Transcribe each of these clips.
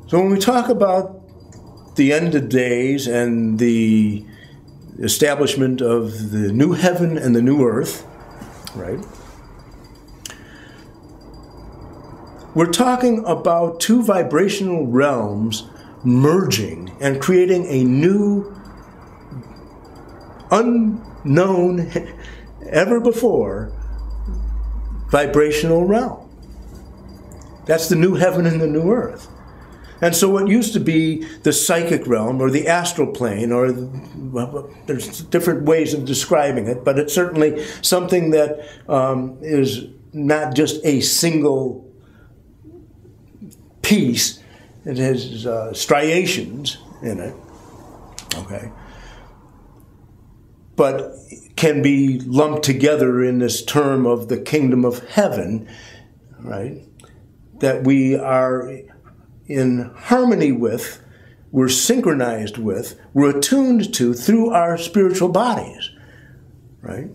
So when we talk about the end of days and the establishment of the new heaven and the new earth, right? We're talking about two vibrational realms merging and creating a new, unknown, ever before vibrational realm. That's the new heaven and the new earth. And so what used to be the psychic realm or the astral plane, or there's different ways of describing it, but it's certainly something that is not just a single piece. It has striations in it, okay? But can be lumped together in this term of the kingdom of heaven, right? That we are in harmony with, we're synchronized with, we're attuned to through our spiritual bodies, right?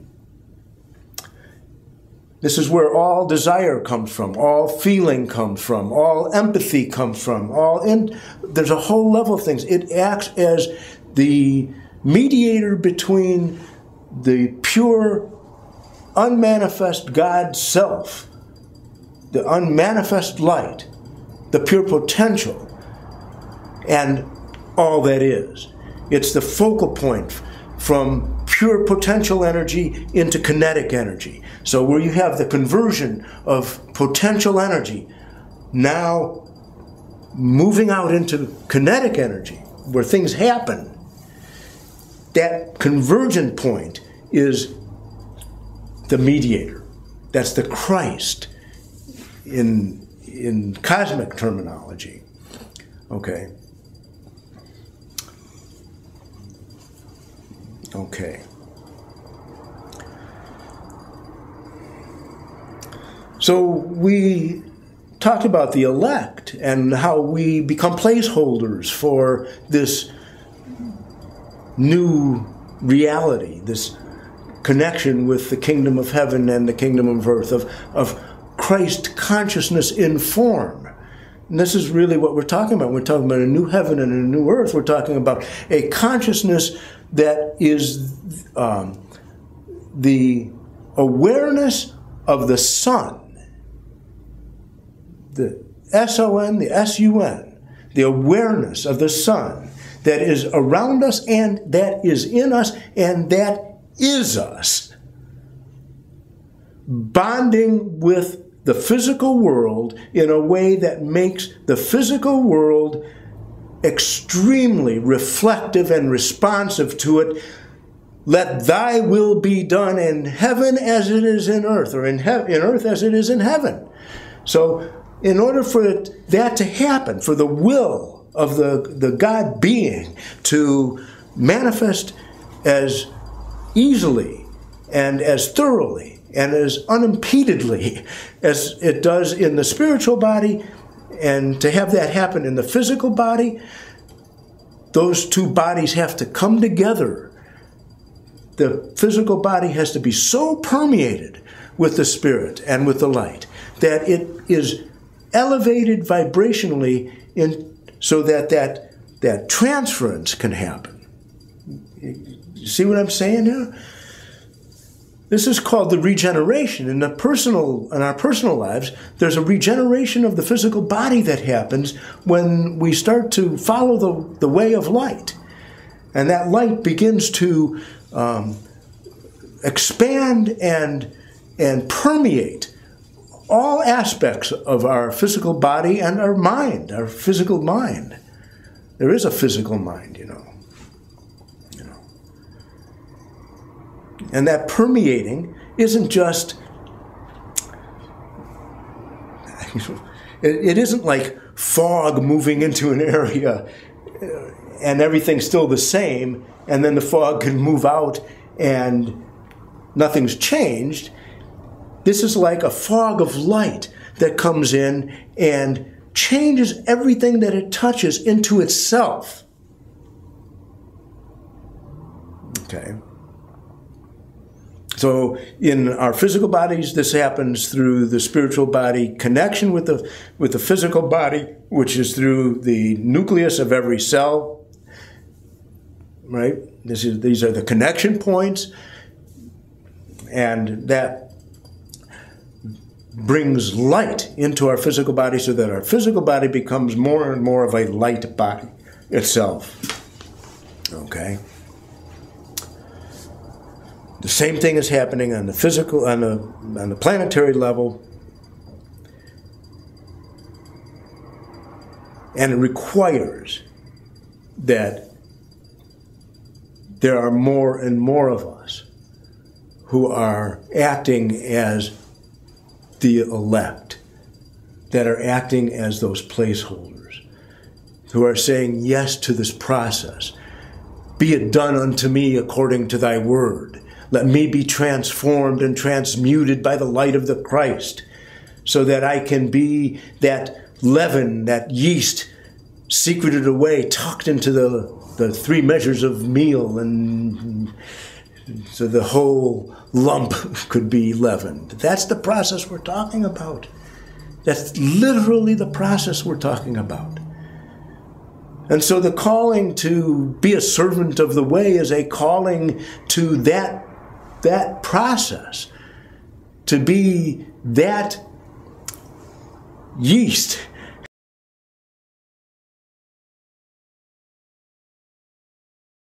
This is where all desire comes from, all feeling comes from, all empathy comes from, there's a whole level of things. It acts as the mediator between the pure, unmanifest God self, the unmanifest light, the pure potential, and all that is. It's the focal point from pure potential energy into kinetic energy. So where you have the conversion of potential energy now moving out into kinetic energy, where things happen, that convergent point is the mediator. That's the Christ in cosmic terminology. Okay. Okay. So we talked about the elect and how we become placeholders for this new reality, this connection with the kingdom of heaven and the kingdom of earth, of Christ consciousness in form. And this is really what we're talking about. We're talking about a new heaven and a new earth. We're talking about a consciousness that is the awareness of the Son, the S-O-N, the S-U-N, the awareness of the Son that is around us and that is in us and that is us, bonding with the physical world in a way that makes the physical world extremely reflective and responsive to it. Let thy will be done in heaven as it is in earth, or in earth as it is in heaven. So in order for that to happen, for the will of the God being to manifest as easily and as thoroughly and as unimpededly as it does in the spiritual body, and to have that happen in the physical body, those two bodies have to come together. The physical body has to be so permeated with the spirit and with the light that it is elevated vibrationally so that transference can happen. You see what I'm saying here? This is called the regeneration. In our personal lives, there's a regeneration of the physical body that happens when we start to follow the way of light. And that light begins to expand and permeate all aspects of our physical body and our mind, our physical mind. There is a physical mind, you know. And that permeating isn't just, it isn't like fog moving into an area and everything's still the same, and then the fog can move out and nothing's changed. This is like a fog of light that comes in and changes everything that it touches into itself. Okay. So in our physical bodies, this happens through the spiritual body connection with the physical body, which is through the nucleus of every cell, right? These are the connection points, and that brings light into our physical body so that our physical body becomes more and more of a light body itself. Okay? The same thing is happening on the physical, on the planetary level, and it requires that there are more and more of us who are acting as the elect, that are acting as those placeholders, who are saying yes to this process. Be it done unto me according to thy word. Let me be transformed and transmuted by the light of the Christ, so that I can be that leaven, that yeast, secreted away, tucked into the 3 measures of meal, and so the whole lump could be leavened. That's the process we're talking about. That's literally the process we're talking about. And so the calling to be a servant of the way is a calling to that process, to be that yeast